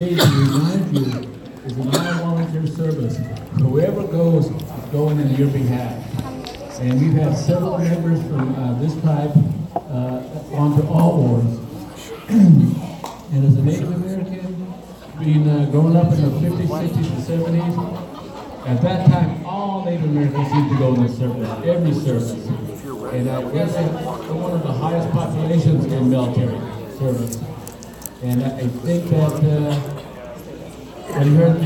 To remind you is an all-volunteer service. Whoever goes is going in your behalf. And we've had several members from this tribe on to all wars. And as a Native American, being growing up in the 50s, 60s, and 70s, at that time, all Native Americans seemed to go in the service, every service. And I guess we're one of the highest populations in military service. And I think that when you heard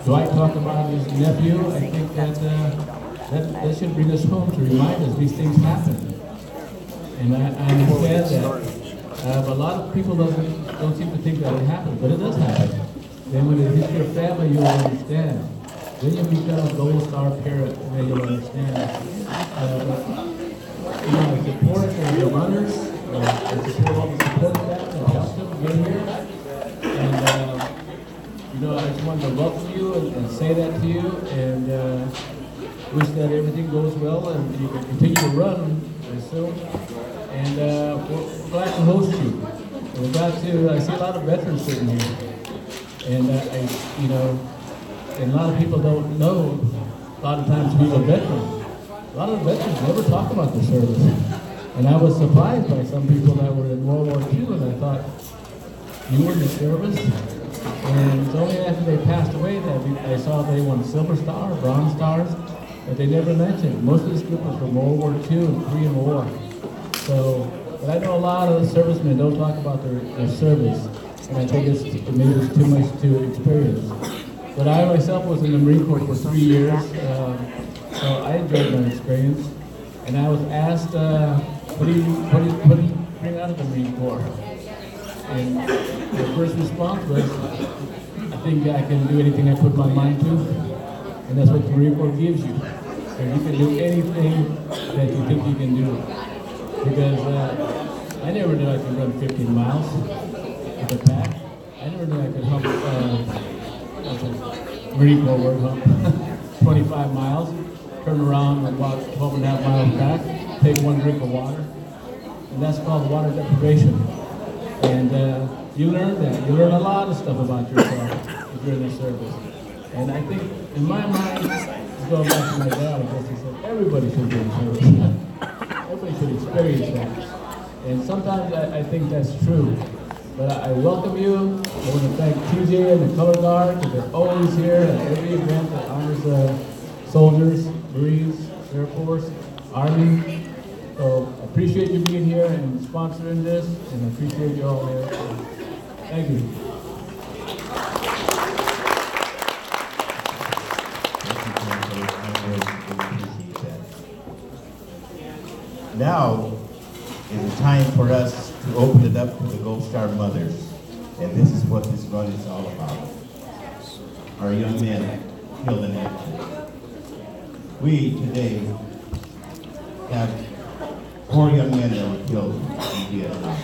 Dwight talk about his nephew, I think that should bring us home to remind us these things happen. And I understand that. But a lot of people don't seem to think that it happens, but it does happen. Then when it hits your family, you'll understand. Then you become a gold star parent, and then you'll understand. It's important for the runners, to support all the support staff and help them get here. And I just wanted to welcome you and say that to you, and wish that everything goes well and you can continue to run soon. And we're glad to host you. And we're glad to I see a lot of veterans sitting here, and and a lot of people don't know. A lot of times who's a veteran. A lot of veterans never talk about their service. And I was surprised by some people that were in World War II, and I thought, you were in the service? And it's only after they passed away that I saw they won Silver Star, Bronze Stars, but they never mentioned. Most of this group was from World War II and Korean War. But I know a lot of the servicemen don't talk about their service, and I think maybe it's too much to experience. But I myself was in the Marine Corps for 3 years, so I enjoyed my experience. And I was asked, what do you bring out of the Marine Corps? And the first response was, I think I can do anything I put my mind to. And that's what the Marine Corps gives you. And you can do anything that you think you can do. Because I never knew I could run 15 miles with a pack. I never knew I could hump, Marine Corps word hump, 25 miles, turn around and walk 12 and a half miles back, take one drink of water. And that's called water deprivation. And you learn that. You learn a lot of stuff about yourself if you're in the service. And I think, in my mind, going back to my dad, I guess he said, everybody should be in service. Everybody should experience that. And sometimes I think that's true. But I welcome you. I want to thank TJ and the Color Guard, because they're always here at every event that honors soldiers, Marines, Air Force, Army. So I appreciate you being here and sponsoring this, and I appreciate you all there. Thank you. Now is the time for us to open it up to the Gold Star mothers, and this is what this run is all about. Our young men killed in action. We today have 4 young men that were killed in Vietnam.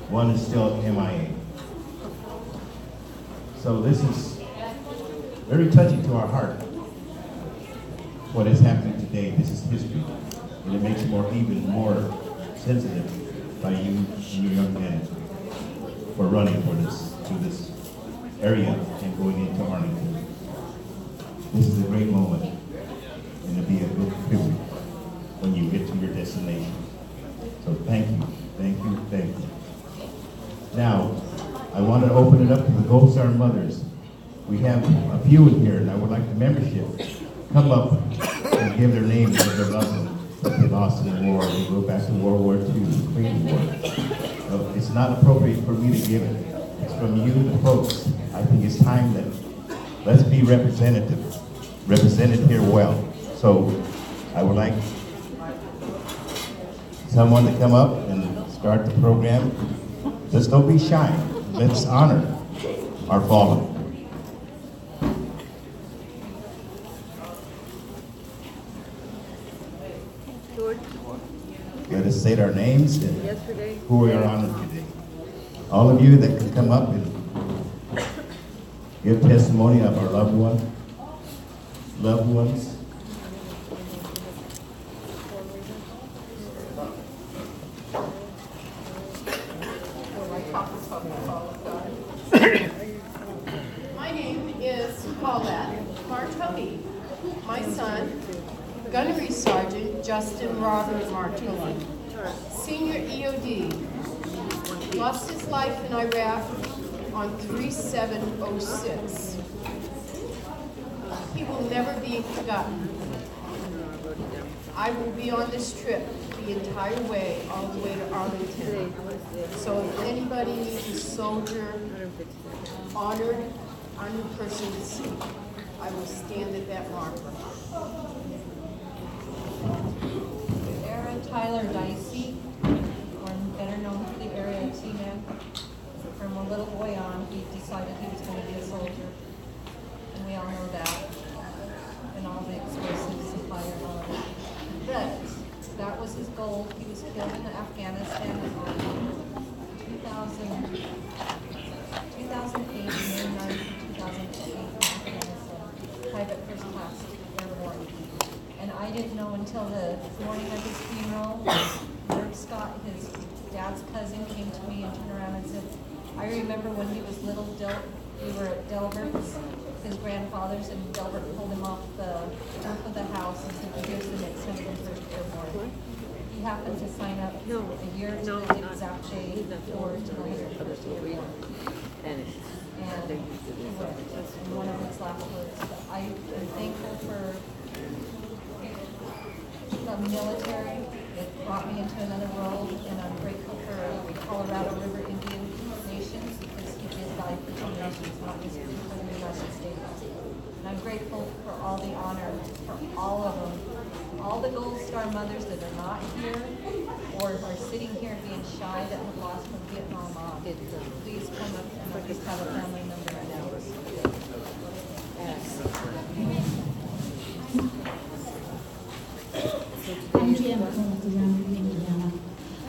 One is still MIA. So this is very touching to our heart. What is happening today, this is history. And it makes it even more sensitive by you and your young men for running for this area and going into Arlington. This is a great moment, and it'll be a good privilege when you get to your destination. So thank you, thank you, thank you. Now, I want to open it up to the Gold Star mothers. We have a few in here, and I would like the membership come up and give their names of their loved ones that they lost in the war. They go back to World War II, the Korean War. It's not appropriate for me to give it. It's from you, the folks. I think it's time that let's be represented here well. So I would like someone to come up and start the program. Just don't be shy. Let's honor our fallen. Let us state our names and who we are honored today. All of you that can come up and give testimony of our loved ones. Paulette Martelli. My son, Gunnery Sergeant Justin Robert Martelli, Senior EOD, lost his life in Iraq on 3/7/06. He will never be forgotten. I will be on this trip the entire way, all the way to Arlington. So if anybody needs a soldier, honored person to see, I will stand at that marker. Aaron Tyler Dicey, or better known to the area as T-Man. From a little boy on, he decided he was going to be a soldier. And we all know that. And all the explosive supply and all of it. But that was his goal. He was killed in Afghanistan in 2008, May 9th, 2008, in Afghanistan. Private first class airborne. And I didn't know until the morning of his funeral, Lord Scott, his dad's cousin, came to me and turned around and said, I remember when he was little, we were at Delbert's, his grandfather's, and Delbert pulled him off the roof of the house and said, here's the next 101st Airborne. He happened to sign up a year to the exact day for to the 101st Airborne. And he went, in one of his last words. But I am thankful for the military. It brought me into another world, and I'm grateful for Colorado River Indian Nations because he did die for 2 nations, not just for the United States. And I'm grateful for all the honor, for all of them. All the Gold Star mothers that are not here or are sitting here being shy that have lost from Vietnam on. Please come up and at least have a family member right now. I'm Jim from Durham, Indiana.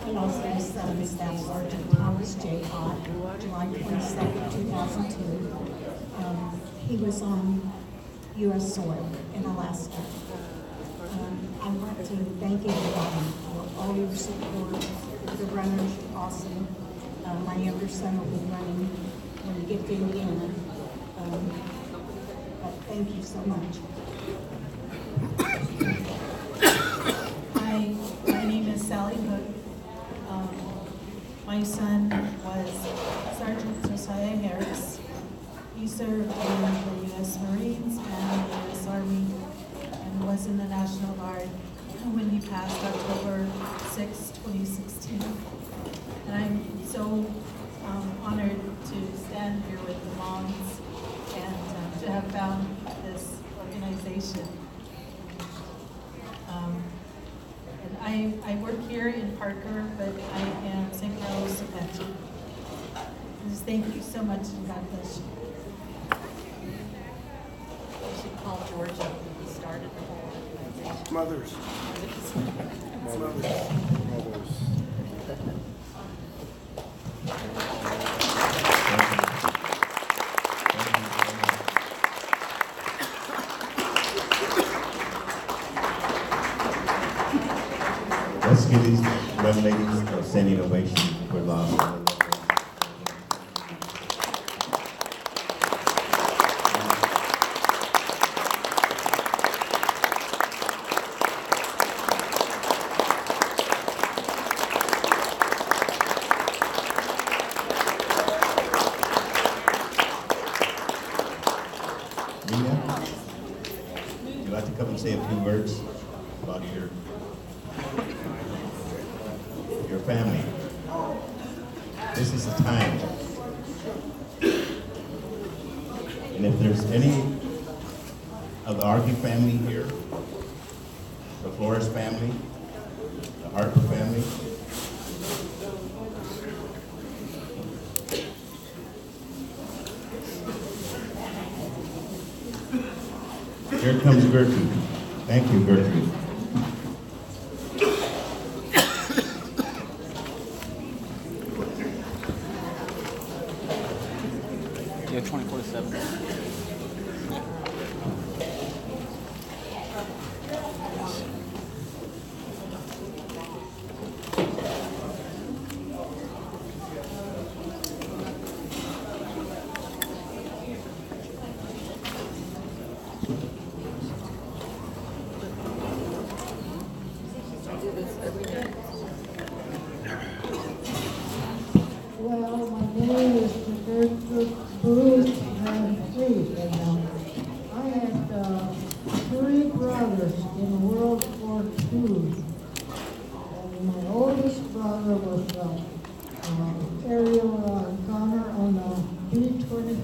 I lost my son, Staff Sergeant Thomas J. Ott, July 22nd, 2002. He was on U.S. soil in Alaska. I want to thank everybody for all your support. The runners are awesome. My younger son will be running when we get to Indiana. But thank you so much. Hi, my name is Sally Hook. My son was Sergeant Josiah Harris. He served in the U.S. Marines and the U.S. Army and was in the National Guard when he passed October 6, 2016. And I'm so honored to stand here with the moms and to have found this organization. And I work here in Parker, but I am St. Carlos Apache. Just thank you so much, and God bless you. We should call Georgia. He started the whole organization. Mothers. Let's give these young ladies a standing ovation for love. Nina, would you like to come and say a few words about your family? This is the time. And if there's any of the Argy family here, the Flores family, the Harper family, here comes Gertrude. Thank you, Gertrude. Yeah, 24/7.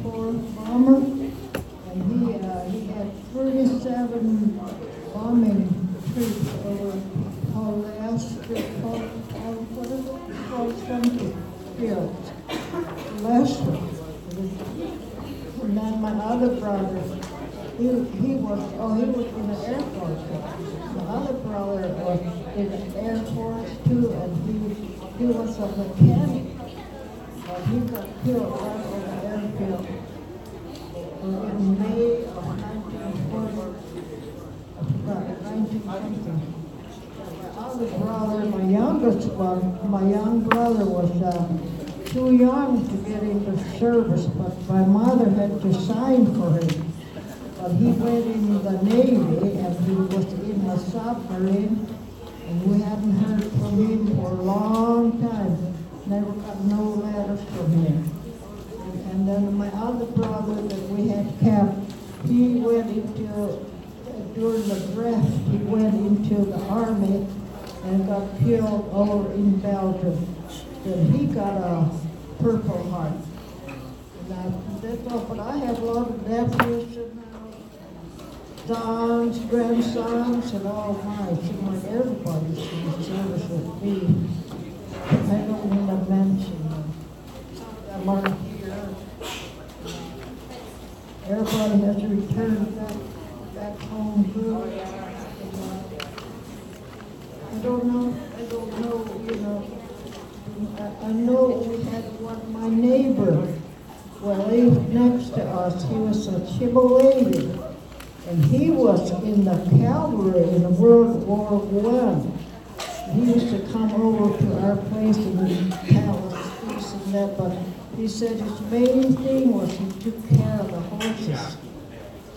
4 bomber, and he had 37 bombing troops over Alaska, fields. Alaska. And then my other brother, he was in the Air Force. My other brother was in the Air Force too, and he was a mechanic. But he got killed right on the airfield in May of 1940. My other brother, my youngest one, my young brother was too young to get into service, but my mother had to sign for him. But he went in the Navy, and he was in the submarine, and we hadn't heard from him for a long time. Never got no letters from him. And then my other brother that we had kept, he went into, during the draft, he went into the army and got killed over in Belgium. Then he got a Purple Heart. And that's all, but I have a lot of nephews and sons, grandsons, and all mine. Seems like everybody's in service with me. I don't want to mention them. Some of them are here. Everybody has to return back home good. I don't know, you know. I know we had one, my neighbor, well, he lived next to us. He was a Chibboleth, and he was in the cavalry in World War I. He used to come over to our place and tell us this and that, but he said his main thing was he took care of the horses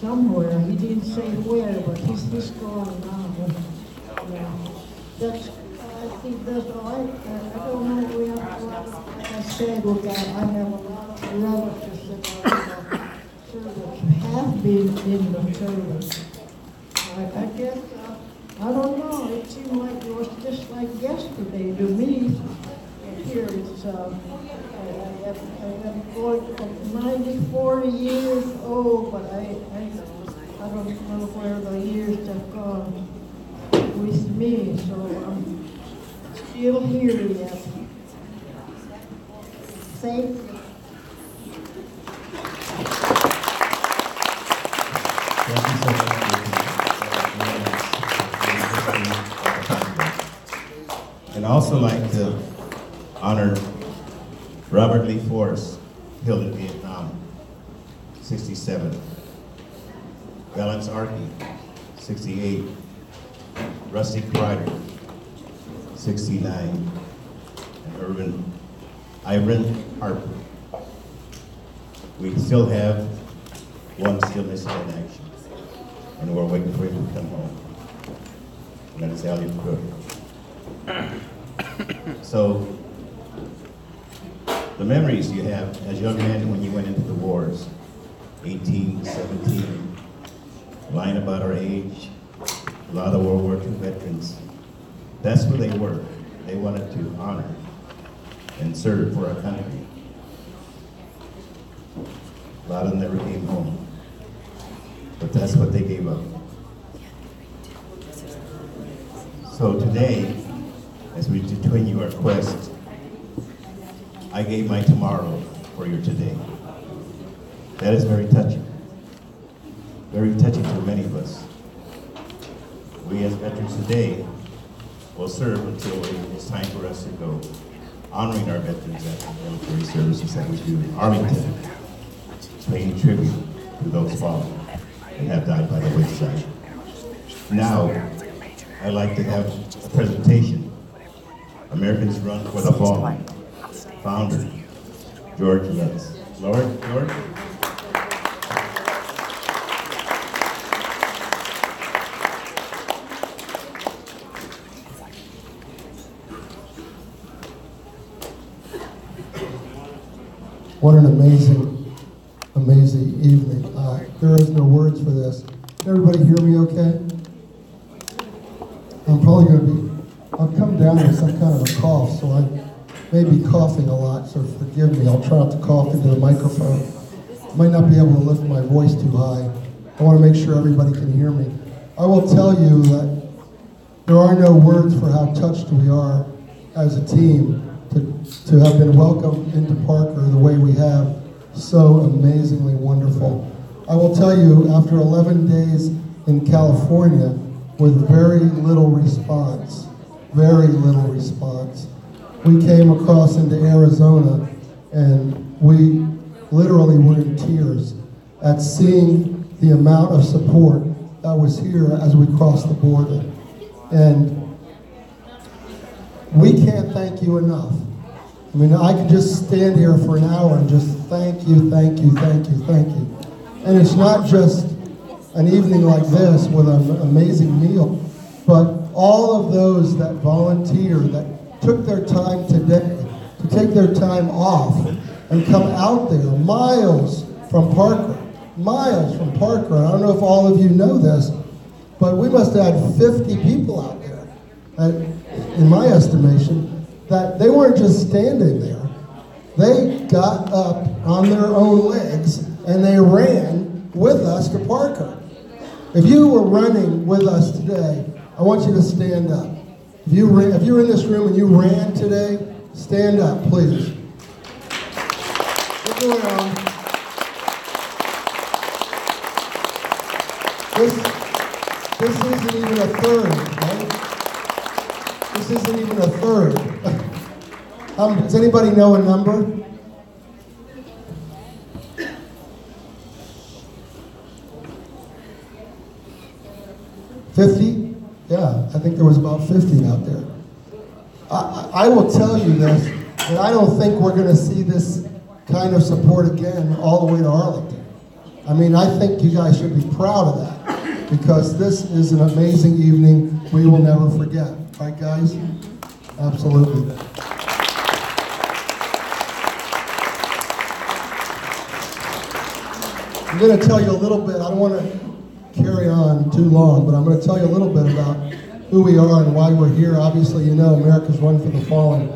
somewhere. He didn't say where, but he's gone now. Yeah. I think that's all. I don't know. We have a lot of, like I said, I have a lot of relatives that are in the service, have been in the service. I guess. I don't know, it seemed like it was just like yesterday to me. Here it's, I am going to 94 years old, but I don't know where the years have gone with me, so I'm still here yet. Thank you. Thank you so much. And also like to honor Robert Lee Forrest, killed in Vietnam, 67. Valence Archie, 68. Rusty Crider, 69. And Ivan Harper. We still have one still missing in action, and we're waiting for him to come home. And that is Elliot Cook. So, the memories you have as young men when you went into the wars, 18, 17, lying about our age, a lot of World War II veterans, that's who they were. They wanted to honor and serve for our country. A lot of them never came home, but that's what they gave up. So today, as we continue our quest, I gave my tomorrow for your today. That is very touching. Very touching to many of us. We as veterans today will serve until it's time for us to go, honoring our veterans at the military services that we do in Arlington, paying tribute to those fallen and have died by the wayside. Now, I'd like to have a presentation. Americans Run for the Fallen, founder, George Lutz. George? What an amazing, amazing evening. There is no words for this. Can everybody hear me okay? I'm probably going to be, I've come down with some kind of a cough, so I may be coughing a lot, so forgive me. I'll try not to cough into the microphone. might not be able to lift my voice too high. I want to make sure everybody can hear me. I will tell you that there are no words for how touched we are as a team to have been welcomed into Parker the way we have. So amazingly wonderful. I will tell you, after 11 days in California with very little response, we came across into Arizona and we literally were in tears at seeing the amount of support that was here as we crossed the border. And we can't thank you enough. I mean, I could just stand here for an hour and just thank you, thank you, thank you, thank you. And it's not just an evening like this with an amazing meal, but all of those that volunteer, that took their time today to take their time off and come out there, miles from Parker. I don't know if all of you know this, but we must have had 50 people out there, in my estimation, that they weren't just standing there. They got up on their own legs and they ran with us to Parker. If you were running with us today, I want you to stand up. If you're in this room and you ran today, stand up, please. Look around. This isn't even a third, right? This isn't even a third. Does anybody know a number? $50? Yeah, I think there was about 50 out there. I will tell you this, that I don't think we're going to see this kind of support again all the way to Arlington. I mean, I think you guys should be proud of that, because this is an amazing evening we will never forget. Right, guys? Absolutely. I'm going to tell you a little bit. I don't want to carry on too long, but I'm going to tell you a little bit about who we are and why we're here. Obviously, you know America's Run for the Fallen.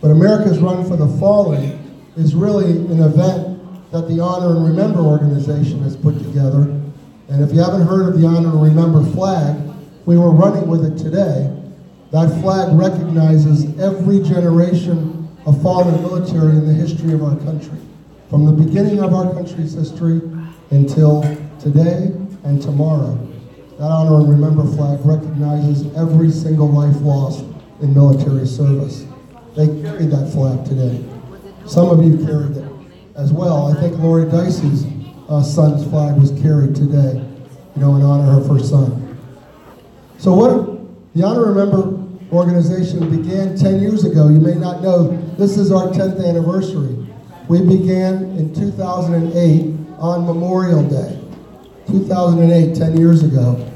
But America's Run for the Fallen is really an event that the Honor and Remember organization has put together. And if you haven't heard of the Honor and Remember flag, we were running with it today. That flag recognizes every generation of fallen military in the history of our country, from the beginning of our country's history until today and tomorrow. That Honor and Remember flag recognizes every single life lost in military service. They carried that flag today. Some of you carried it as well. I think Lori Dicey's son's flag was carried today, in honor of her son. So the Honor and Remember organization began 10 years ago. You may not know, this is our 10th anniversary. We began in 2008 on Memorial Day. 2008, 10 years ago.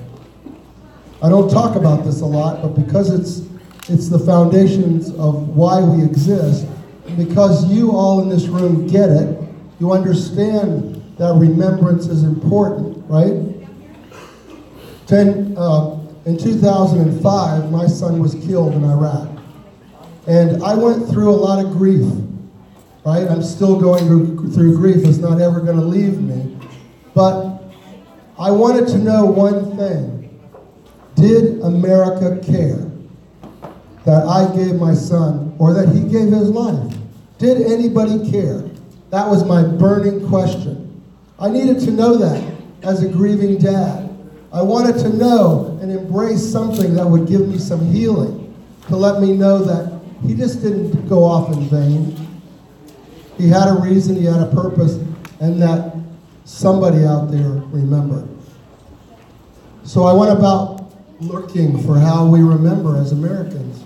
I don't talk about this a lot, but because it's the foundations of why we exist, and because you all in this room get it, you understand that remembrance is important, right? In 2005, my son was killed in Iraq. And I went through a lot of grief, right? I'm still going through grief. It's not ever going to leave me. But I wanted to know one thing. Did America care that I gave my son, or that he gave his life? Did anybody care? That was my burning question. I needed to know that as a grieving dad. I wanted to know and embrace something that would give me some healing, to let me know that he just didn't go off in vain. He had a reason, he had a purpose, and that somebody out there remembered. So I went about looking for how we remember as Americans.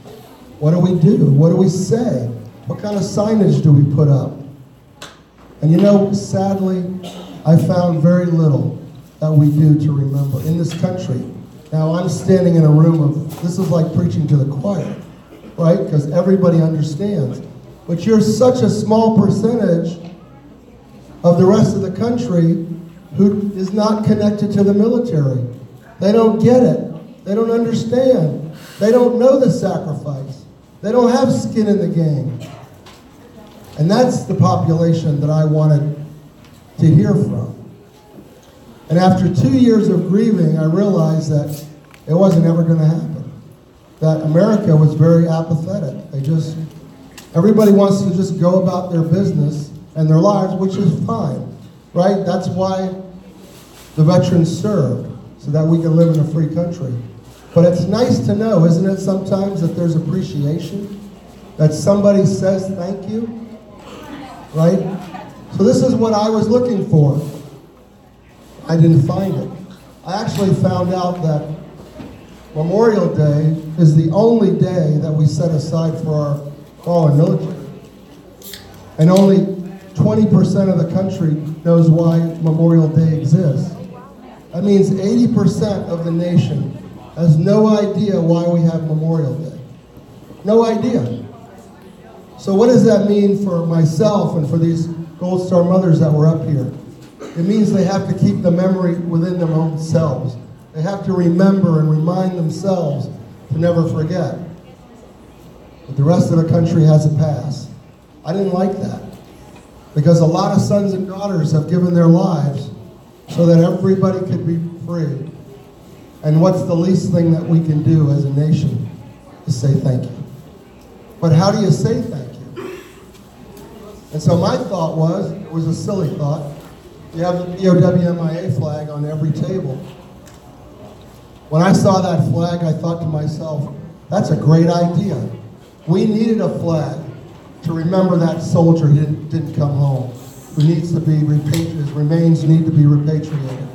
What do we do? What do we say? What kind of signage do we put up? And sadly, I found very little that we do to remember in this country. Now, I'm standing in a room of, this is like preaching to the choir, right? Because everybody understands. But you're such a small percentage of the rest of the country who is not connected to the military. They don't get it. They don't understand. They don't know the sacrifice. They don't have skin in the game. And that's the population that I wanted to hear from. And after 2 years of grieving, I realized that it wasn't ever going to happen. That America was very apathetic. Everybody wants to just go about their business and their lives, which is fine, right? That's why the veterans served, so that we can live in a free country. But it's nice to know, isn't it, sometimes that there's appreciation, that somebody says thank you, right? So this is what I was looking for. I didn't find it. I actually found out that Memorial Day is the only day that we set aside for our fallen military. And only 20% of the country knows why Memorial Day exists. That means 80% of the nation has no idea why we have Memorial Day. No idea. So what does that mean for myself and for these Gold Star mothers that were up here? It means they have to keep the memory within their own selves. They have to remember and remind themselves to never forget. But the rest of the country has a pass. I didn't like that, because a lot of sons and daughters have given their lives so that everybody could be free. And what's the least thing that we can do as a nation is say thank you. But how do you say thank you? And so my thought was, it was a silly thought, you have the POWMIA flag on every table. When I saw that flag, I thought to myself, that's a great idea. We needed a flag to remember that soldier who didn't come home, who needs to be repatriated, his remains need to be repatriated.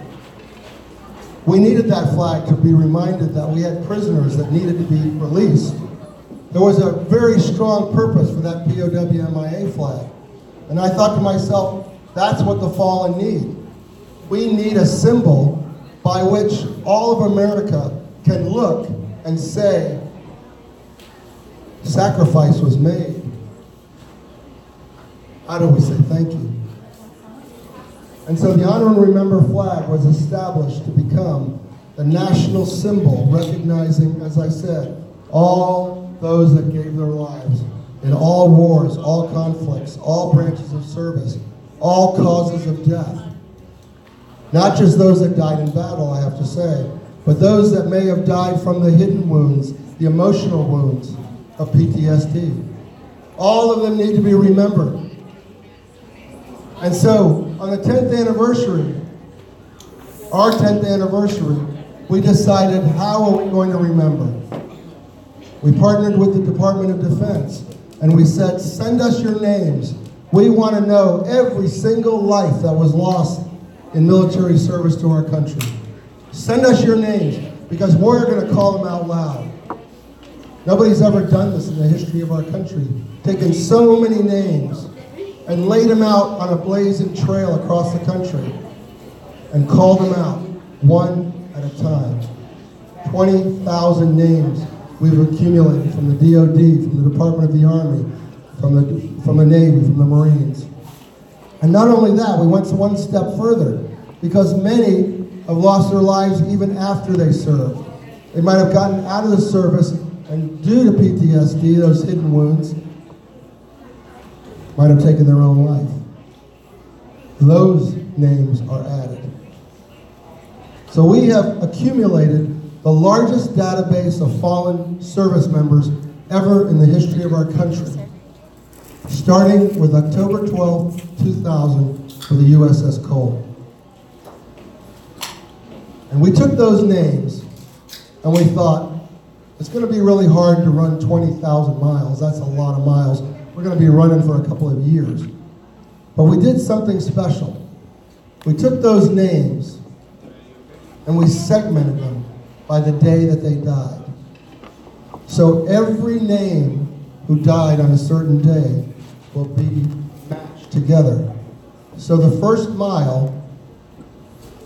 We needed that flag to be reminded that we had prisoners that needed to be released. There was a very strong purpose for that POWMIA flag. And I thought to myself, that's what the fallen need. We need a symbol by which all of America can look and say, sacrifice was made. How do we say thank you? And so the Honor and Remember flag was established to become the national symbol, recognizing, as I said, all those that gave their lives in all wars, all conflicts, all branches of service, all causes of death. Not just those that died in battle, I have to say, but those that may have died from the hidden wounds, the emotional wounds of PTSD. All of them need to be remembered. And so, on the 10th anniversary, our 10th anniversary, we decided, how are we going to remember? We partnered with the Department of Defense, and we said, send us your names. We want to know every single life that was lost in military service to our country. Send us your names, because we're going to call them out loud. Nobody's ever done this in the history of our country, taken so many names and laid them out on a blazing trail across the country and called them out one at a time. 20,000 names we've accumulated from the DOD, from the Department of the Army, from the Navy, from the Marines. And not only that, we went one step further, because many have lost their lives even after they served. They might have gotten out of the service, and due to PTSD, those hidden wounds, might have taken their own life. Those names are added. So we have accumulated the largest database of fallen service members ever in the history of our country, starting with October 12, 2000 for the USS Cole. And we took those names and we thought, it's going to be really hard to run 20,000 miles. That's a lot of miles. We're going to be running for a couple of years. But we did something special. We took those names and we segmented them by the day that they died. So every name who died on a certain day will be matched together. So the first mile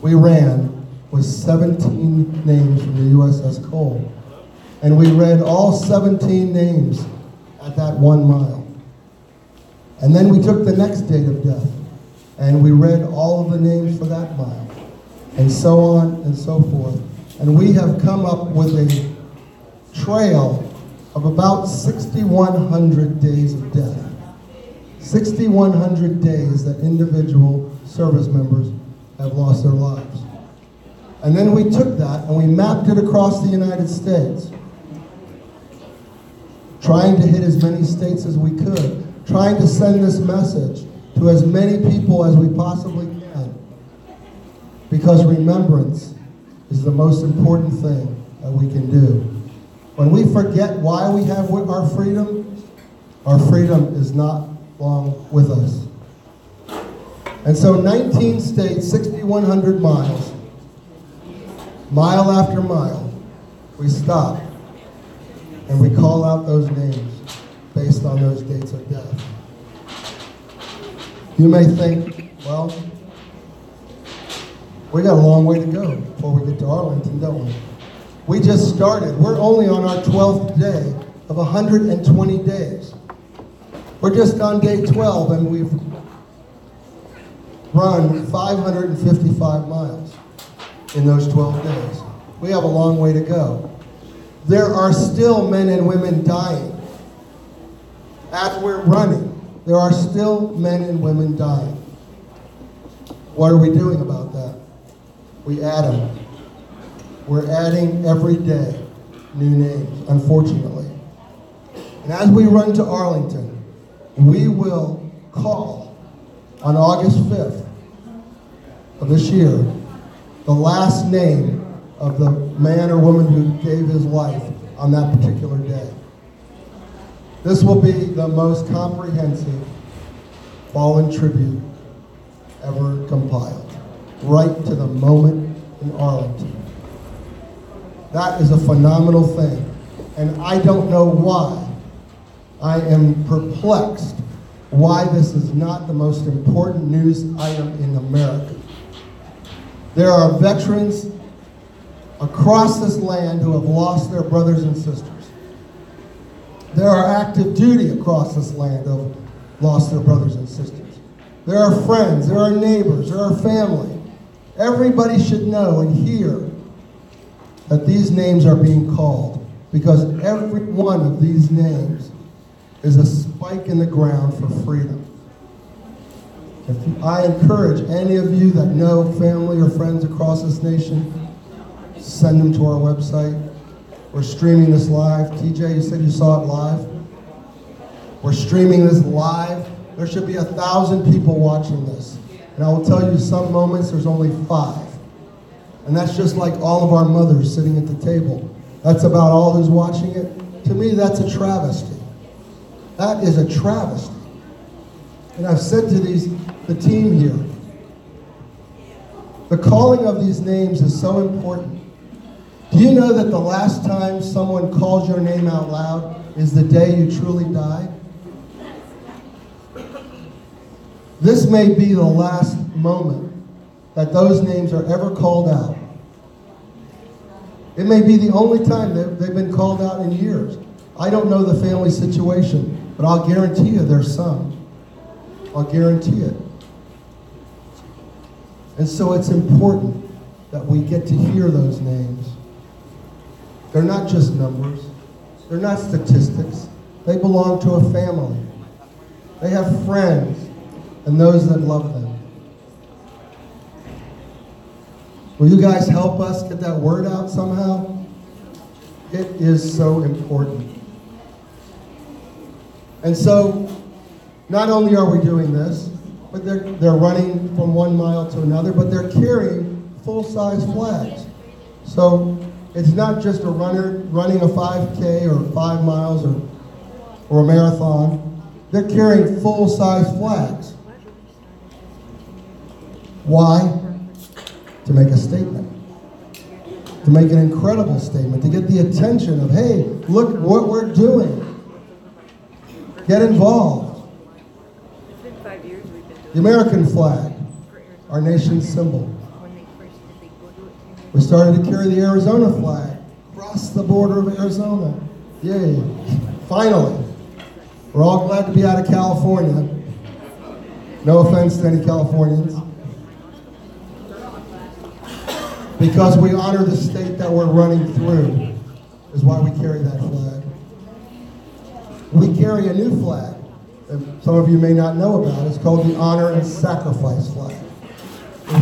we ran was 17 names from the USS Cole. And we read all 17 names at that 1 mile. And then we took the next date of death, and we read all of the names for that mile, and so on and so forth. And we have come up with a trail of about 6,100 days of death. 6,100 days that individual service members have lost their lives. And then we took that and we mapped it across the United States, trying to hit as many states as we could, trying to send this message to as many people as we possibly can. Because remembrance is the most important thing that we can do. When we forget why we have our freedom is not long with us. And so 19 states, 6,100 miles, mile after mile, we stop and we call out those names based on those dates of death. You may think, well, we got a long way to go before we get to Arlington, don't we? We just started. We're only on our 12th day of 120 days. We're just on day 12 and we've run 555 miles in those 12 days. We have a long way to go. There are still men and women dying. As we're running, there are still men and women dying. What are we doing about that? We add them. We're adding every day new names, unfortunately. And as we run to Arlington, we will call on August 5th of this year the last name of the man or woman who gave his life on that particular day. This will be the most comprehensive fallen tribute ever compiled, right to the moment in Arlington. That is a phenomenal thing, and I don't know why. I am perplexed why this is not the most important news item in America. There are veterans across this land who have lost their brothers and sisters. There are active duty across this land who have lost their brothers and sisters. There are friends, there are neighbors, there are family. Everybody should know and hear that these names are being called, because every one of these names is a spike in the ground for freedom. I encourage any of you that know family or friends across this nation, send them to our website. We're streaming this live. TJ, you said you saw it live? We're streaming this live. There should be 1,000 people watching this. And I will tell you, some moments there's only 5. And that's just like all of our mothers sitting at the table. That's about all who's watching it. To me, that's a travesty. That is a travesty. And I've said to the team here, the calling of these names is so important. Do you know that the last time someone calls your name out loud is the day you truly die? This may be the last moment that those names are ever called out. It may be the only time they've been called out in years. I don't know the family situation, but I'll guarantee you there's some. I'll guarantee it. And so it's important that we get to hear those names. They're not just numbers. They're not statistics. They belong to a family. They have friends and those that love them. Will you guys help us get that word out somehow? It is so important. And so, not only are we doing this, but they're running from 1 mile to another, but they're carrying full-size flags. So it's not just a runner running a 5K or 5 miles or a marathon. They're carrying full-size flags. Why? To make a statement. To make an incredible statement. To get the attention of, hey, look what we're doing. Get involved. The American flag, our nation's symbol. We started to carry the Arizona flag across the border of Arizona. Yay. Finally. We're all glad to be out of California. No offense to any Californians. Because we honor the state that we're running through is why we carry that flag. We carry a new flag that some of you may not know about. It's called the Honor and Sacrifice flag.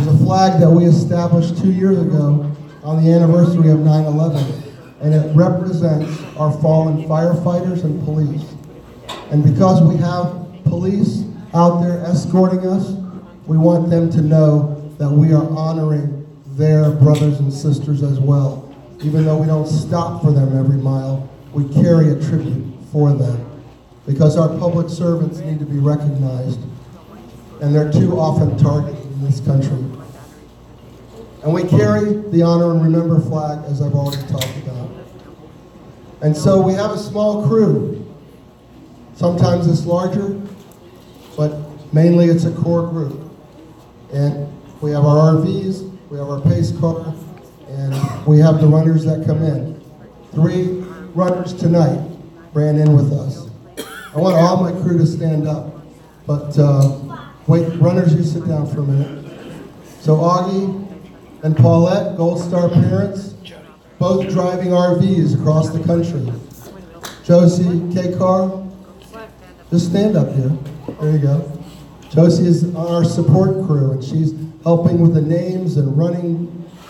There's a flag that we established 2 years ago on the anniversary of 9/11, and it represents our fallen firefighters and police. And because we have police out there escorting us, we want them to know that we are honoring their brothers and sisters as well. Even though we don't stop for them every mile, we carry a tribute for them. Because our public servants need to be recognized, and they're too often targeted in this country. And we carry the Honor and Remember flag, as I've already talked about. And so we have a small crew. Sometimes it's larger, but mainly it's a core group. And we have our RVs, we have our pace car, and we have the runners that come in. 3 runners tonight ran in with us. I want all my crew to stand up, but wait, runners, you sit down for a minute. So Augie and Paulette, Gold Star parents, both driving RVs across the country. Josie K. Carr, just stand up here. There you go. Josie is on our support crew, and she's helping with the names and running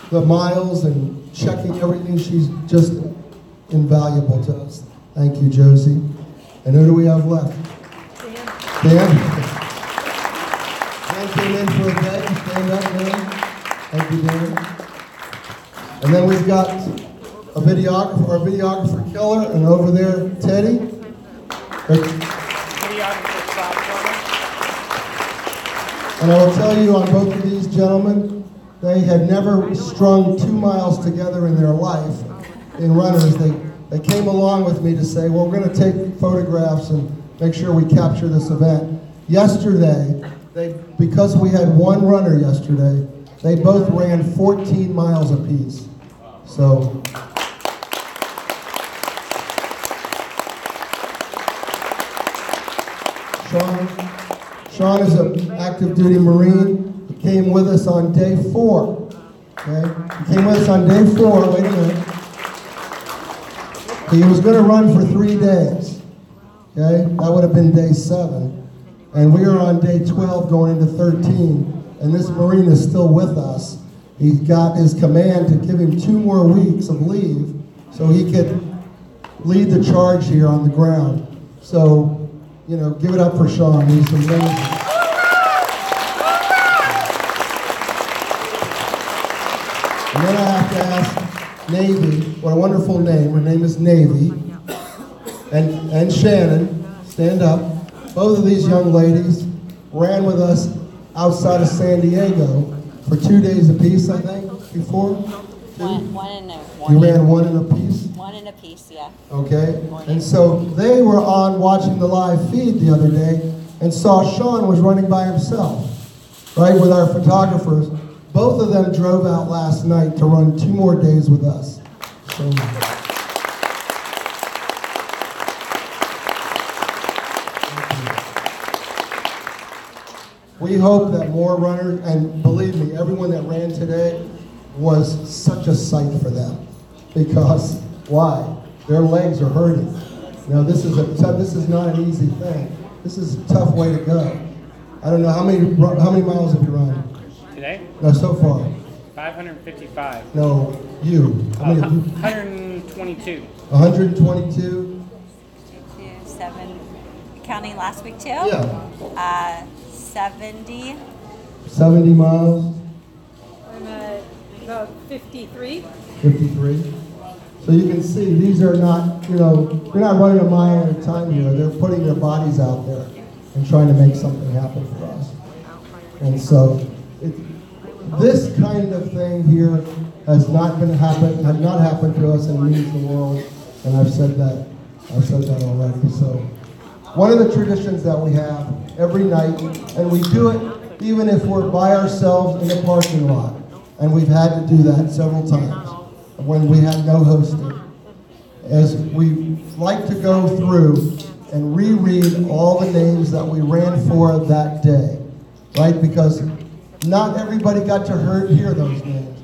the miles and checking everything. She's just invaluable to us. Thank you, Josie. And who do we have left? Dan. Dan came in for a bed. Stand up, Dan. Thank you, Dan. And then we've got a videographer, our videographer Keller, and over there, Teddy. And I will tell you on both of these gentlemen, they had never strung 2 miles together in their life in runners. They came along with me to say, well, we're going to take photographs and make sure we capture this event. Yesterday, because we had 1 runner yesterday, they both ran 14 miles apiece. So, Sean is an active duty Marine. He came with us on day 4. Okay? He came with us on day 4. Wait a minute. He was going to run for 3 days. Okay? That would have been day 7. And we are on day 12 going into 13. And this Marine is still with us. He got his command to give him 2 more weeks of leave so he could lead the charge here on the ground. So, you know, give it up for Sean. He's amazing. And then I have to ask Navy, what a wonderful name. Her name is Navy. And Shannon, stand up. Both of these young ladies ran with us outside of San Diego for 2 days apiece, I think, before? You ran 1 in a piece? 1 in a piece, yeah. Okay, and so they were on watching the live feed the other day and saw Sean was running by himself, right, with our photographers. Both of them drove out last night to run 2 more days with us. So, we hope that more runners, and believe me, everyone that ran today was such a sight for them. Because, why? Their legs are hurting. Now this is not an easy thing. This is a tough way to go. I don't know, how many miles have you run? Today? No, so far. 555. No, you. How many? 122. 122? 7, counting last week too? Yeah. 70. 70 miles? I'm at about 53. 53. So you can see these are not, you know, they're not running a mile at a time here. They're putting their bodies out there and trying to make something happen for us. And so this kind of thing here has not happened to us and means the world. And I've said that already. So one of the traditions that we have every night, and we do it even if we're by ourselves in a parking lot. And we've had to do that several times when we had no hosting, as we like to go through and reread all the names that we ran for that day, right? Because not everybody got to hear those names.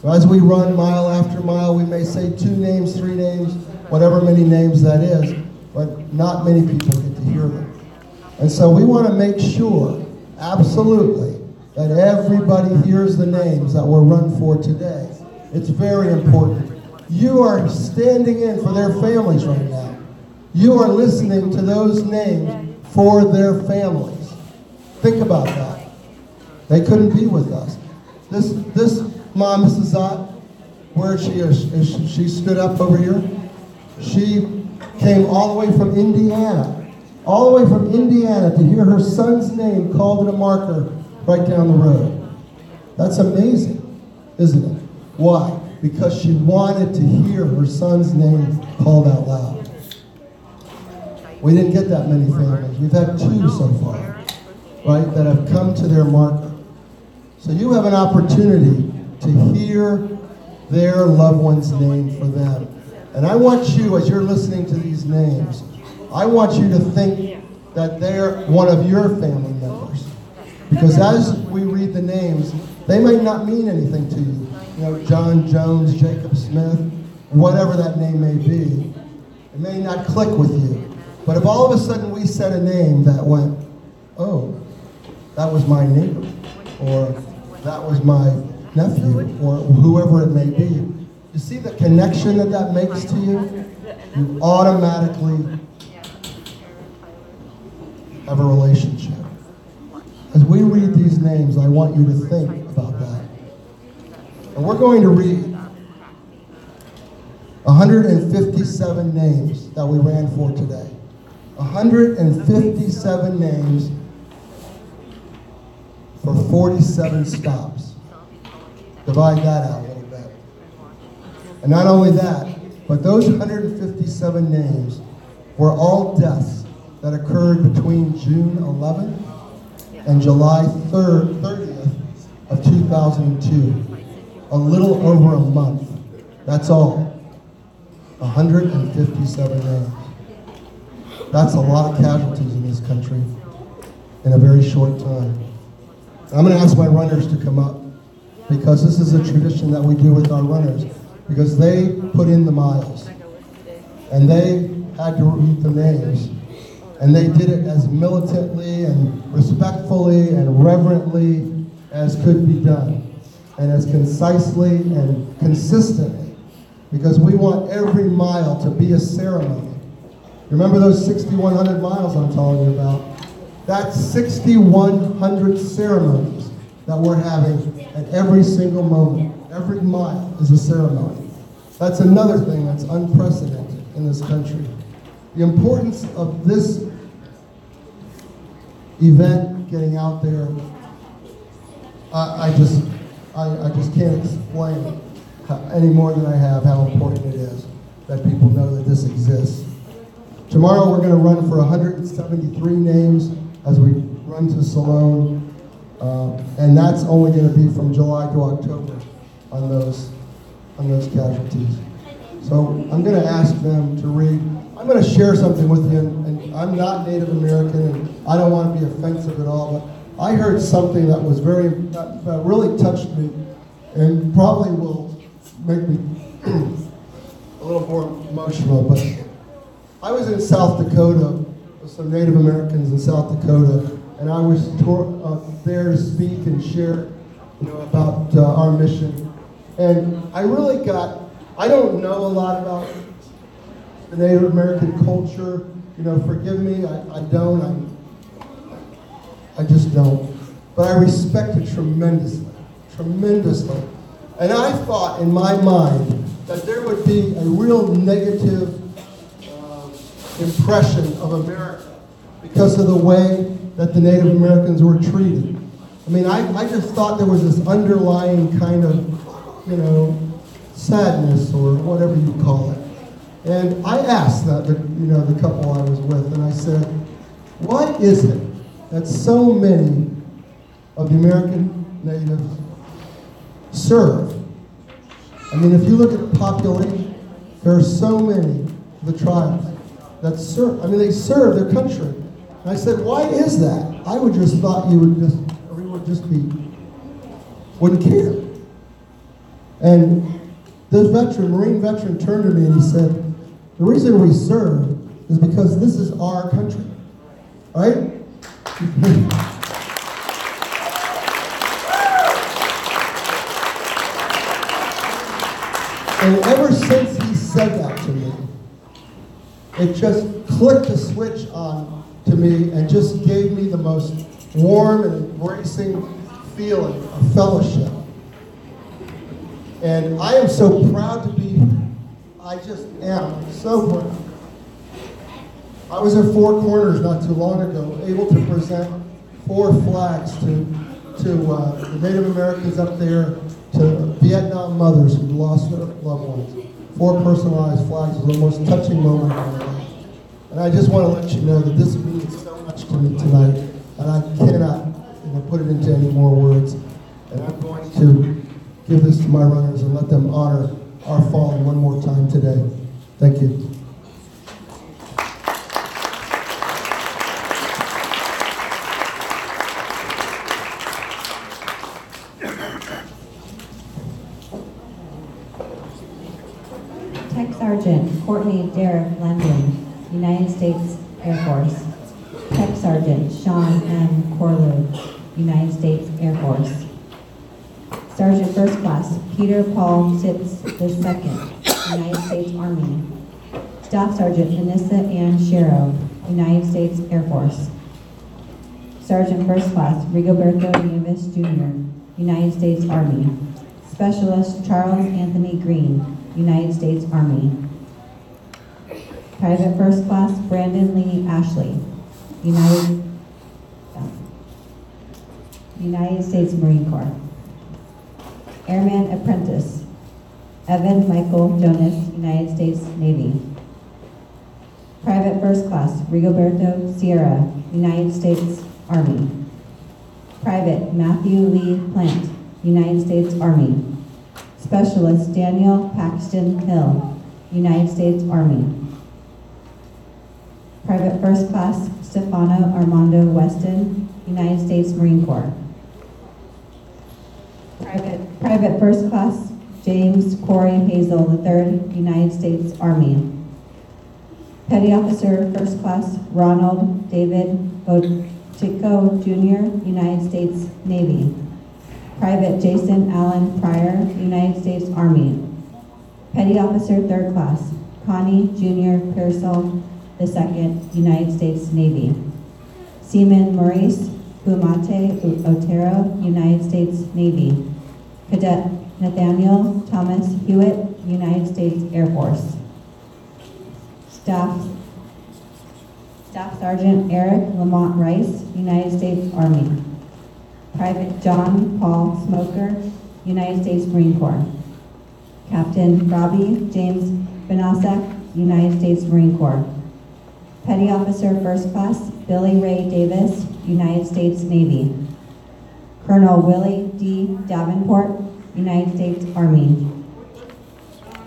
So as we run mile after mile, we may say 2 names, 3 names, whatever many names that is, but not many people get to hear them. And so we want to make sure, absolutely, that everybody hears the names that were run for today. It's very important. You are standing in for their families right now. You are listening to those names for their families. Think about that. They couldn't be with us. This mom, Mrs. Zott, where she is she stood up over here? She came all the way from Indiana. All the way from Indiana to hear her son's name called in a marker right down the road. That's amazing, isn't it? Why? Because she wanted to hear her son's name called out loud. We didn't get that many families. We've had 2 so far, right, that have come to their marker. So you have an opportunity to hear their loved one's name for them. And I want you, as you're listening to these names, I want you to think that they're one of your family members. Because as we read the names, they might not mean anything to you. You know, John Jones, Jacob Smith, whatever that name may be. It may not click with you. But if all of a sudden we said a name that went, oh, that was my neighbor, or that was my nephew, or whoever it may be, you see the connection that that makes to you? You automatically have a relationship. As we read these names, I want you to think about that. And we're going to read 157 names that we ran for today. 157 names for 47 stops. Divide that out a little bit. And not only that, but those 157 names were all deaths that occurred between June 11th and July 30th of 2002. A little over a month. That's all. 157 names. That's a lot of casualties in this country in a very short time. I'm going to ask my runners to come up because this is a tradition that we do with our runners because they put in the miles and they had to read the names and they did it as militantly and respectfully and reverently as could be done and as concisely and consistently because we want every mile to be a ceremony. Remember those 6,100 miles I'm telling you about? That's 6,100 ceremonies that we're having at every single moment. Every mile is a ceremony. That's another thing that's unprecedented in this country. The importance of this event getting out there, I just can't explain any more than I have how important it is that people know that this exists. Tomorrow we're going to run for 173 names as we run to Salone, and that's only going to be from July to October on those casualties. So I'm going to ask them to read. I'm going to share something with you, and I'm not Native American, and I don't want to be offensive at all, but I heard something that was that really touched me, and probably will make me a little more emotional, but I was in South Dakota with some Native Americans in South Dakota, and I was there to speak and share, about our mission. And I really I don't know a lot about the Native American culture. Forgive me, I don't. I just don't. But I respect it tremendously, tremendously. And I thought in my mind that there would be a real negative impression of America because of the way that the Native Americans were treated. I mean, I just thought there was this underlying kind of, sadness or whatever you call it. And I asked the couple I was with, and I said, why is it that so many of the American natives serve? I mean, if you look at the population, there are so many of the tribes that serve. I mean, they serve their country. And I said, why is that? I would just thought everyone would just wouldn't care. And this Marine veteran turned to me and he said, the reason we serve is because this is our country, right? And ever since he said that to me, it just clicked a switch on to me and just gave me the most warm and embracing feeling of fellowship. And I am so proud to be, I just am so proud. I was at Four Corners not too long ago, able to present 4 flags to the Native Americans up there, to Vietnam mothers who lost their loved ones. 4 personalized flags was the most touching moment of my life. And I just want to let you know that this means so much to me tonight, and I cannot put it into any more words. And I'm going to give this to my runners and let them honor our fallen one more time today. Thank you. Tech Sergeant Courtney Derek London, United States Air Force. Tech Sergeant Sean M. Corlew, United States Air Force. Sergeant First Class Peter Paul Sitz II, United States Army. Staff Sergeant Vanessa Ann Sherrow, United States Air Force. Sergeant First Class Rigoberto Nieves Jr., United States Army. Specialist Charles Anthony Green, United States Army. Private First Class Brandon Lee Ashley, United States Marine Corps. Airman Apprentice Evan Michael Jonas, United States Navy. Private First Class Rigoberto Sierra, United States Army. Private Matthew Lee Plant, United States Army. Specialist Daniel Paxton Hill, United States Army. Private First Class Stefano Armando Weston, United States Marine Corps. Private First Class James Corey Hazel III, United States Army. Petty Officer First Class Ronald David Botico Jr., United States Navy. Private Jason Allen Pryor, United States Army. Petty Officer Third Class Connie Jr. Pearsall II, United States Navy. Seaman Maurice Bumate Otero, United States Navy. Cadet Nathaniel Thomas Hewitt, United States Air Force. Staff Sergeant Eric Lamont Rice, United States Army. Private John Paul Smoker, United States Marine Corps. Captain Robbie James Benasak, United States Marine Corps. Petty Officer First Class Billy Ray Davis, United States Navy. Colonel Willie D. Davenport, United States Army.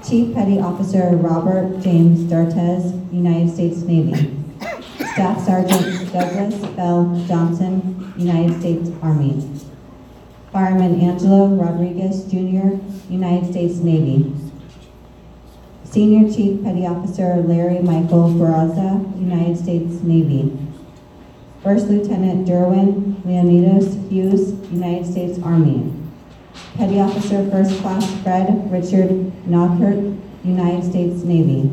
Chief Petty Officer Robert James Dartez, United States Navy. Staff Sergeant Douglas Bell Johnson, United States Army. Fireman Angelo Rodriguez Jr., United States Navy. Senior Chief Petty Officer Larry Michael Barraza, United States Navy. First Lieutenant Derwin Leonidas Hughes, United States Army. Petty Officer First Class Fred Richard Knockert, United States Navy.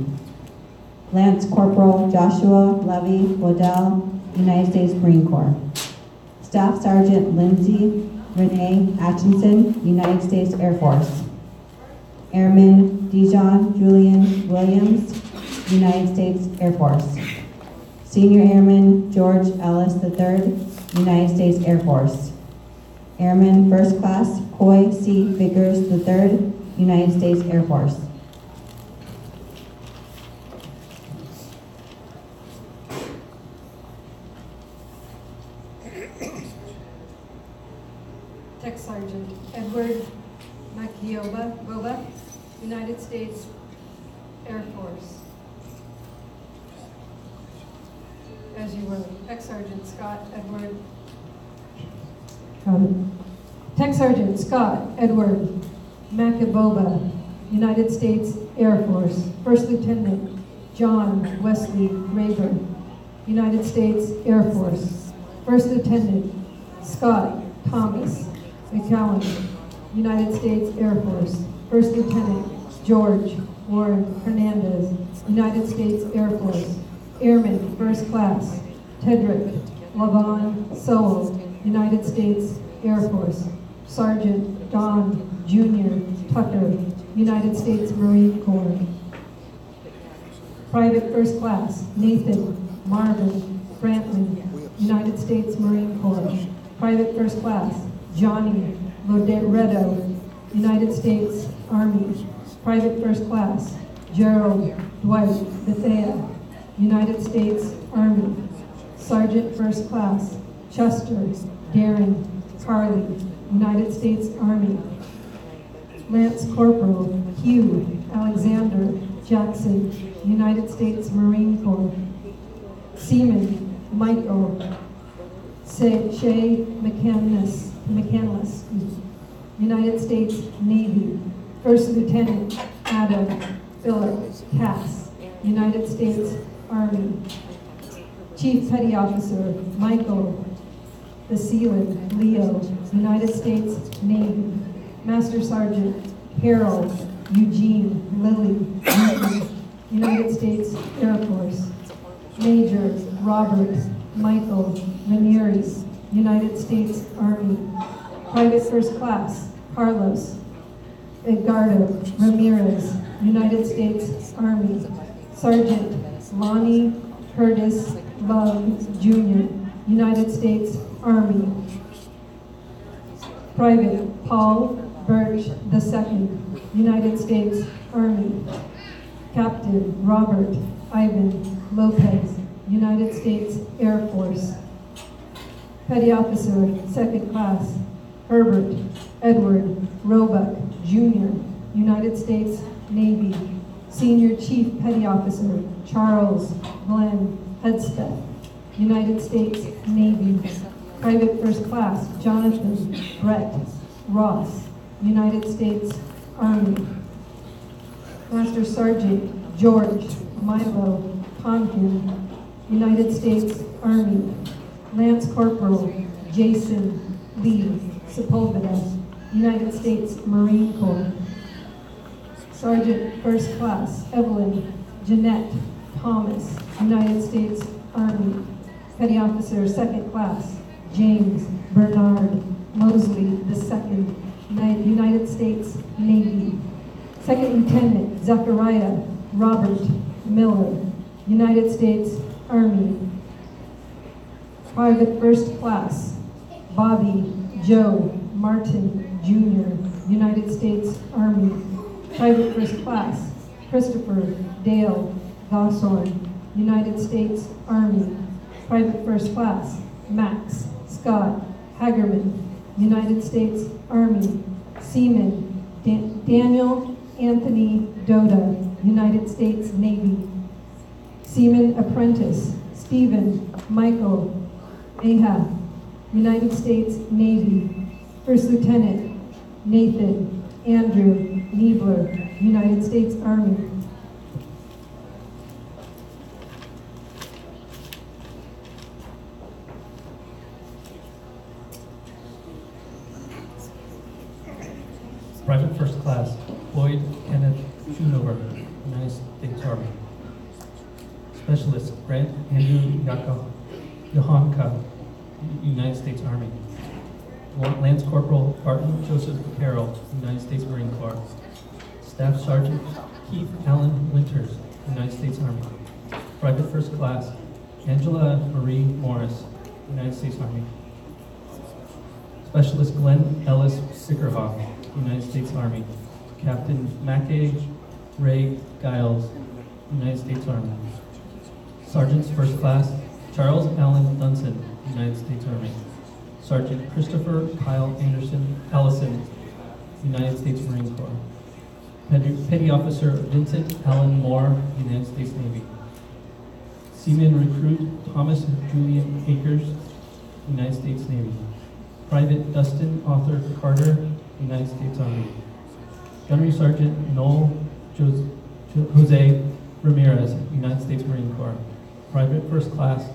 Lance Corporal Joshua Levy Waddell, United States Marine Corps. Staff Sergeant Lindsay Renee Atchison, United States Air Force. Airman Dijon Julian Williams, United States Air Force. Senior Airman George Ellis III, United States Air Force. Airman First Class Coy C. Vickers III, United States Air Force. Tech Sergeant Edward Boba, United States Air Force. As you were, Tech Sergeant Scott Edward. Tech Sergeant Scott Edward Macaboba, United States Air Force. First Lieutenant John Wesley Rayburn, United States Air Force. First Lieutenant Scott Thomas McCallum, United States Air Force. First Lieutenant George Warren Hernandez, United States Air Force, Airman First Class, Tedrick Lavon Sowell, United States Air Force, Sergeant Don Jr. Tucker, United States Marine Corps. Private First Class Nathan Marvin Franklin, United States Marine Corps. Private First Class Johnny Loderedo, United States Army. Private First Class Gerald Dwight Bethea, United States Army. Sergeant First Class Chester Darren Carley, United States Army. Lance Corporal Hugh Alexander Jackson, United States Marine Corps. Seaman Michael Shea McCandless, United States Navy. First Lieutenant Adam Philip Cass, United States Army. Chief Petty Officer Michael Basilin Leo, United States Navy. Master Sergeant Harold Eugene Lilly, United States Air Force. Major Robert Michael Ramirez, United States Army. Private First Class Carlos Edgardo Ramirez, United States Army. Sergeant Lonnie Curtis Love Jr., United States Army. Private Paul Birch II, United States Army. Captain Robert Ivan Lopez, United States Air Force. Petty Officer, Second Class, Herbert Edward Roebuck, Jr., United States Navy. Senior Chief Petty Officer, Charles Glenn Hudspeth, United States Navy. Private First Class, Jonathan Brett Ross, United States Army. Master Sergeant George Milo Tonkin, United States Army. Lance Corporal Jason Lee Sepulveda, United States Marine Corps. Sergeant First Class Evelyn Jeanette Thomas, United States Army. Petty Officer Second Class James Bernard Mosley II, United States Navy. Second Lieutenant Zachariah Robert Miller, United States Army. Private First Class Bobby Joe Martin Jr., United States Army. Private First Class Christopher Dale Gossorn, United States Army. Private First Class Max Scott Hagerman, United States Army. Seaman Daniel Anthony Doda, United States Navy. Seaman Apprentice Stephen Michael Ahab, United States Navy. First Lieutenant Nathan Andrew Niebler, United States Army. Private First Class Floyd Kenneth Schoonover, United States Army. Specialist Grant Andrew Yohanka, United States Army. Lance Corporal Barton Joseph Carroll, United States Marine Corps. Staff Sergeant Keith Allen Winters, United States Army. Private First Class Angela Marie Morris, United States Army. Specialist Glenn Ellis Sickerhoff, United States Army. Captain Mackay Ray Giles, United States Army. Sergeant's First Class Charles Allen Dunson, United States Army. Sergeant Christopher Kyle Allison, United States Marine Corps. Petty Officer Vincent Allen Moore, United States Navy. Seaman Recruit Thomas Julian Akers, United States Navy. Private Dustin Arthur Carter, United States Army. Gunnery Sergeant Noel Jose Ramirez, United States Marine Corps. Private First Class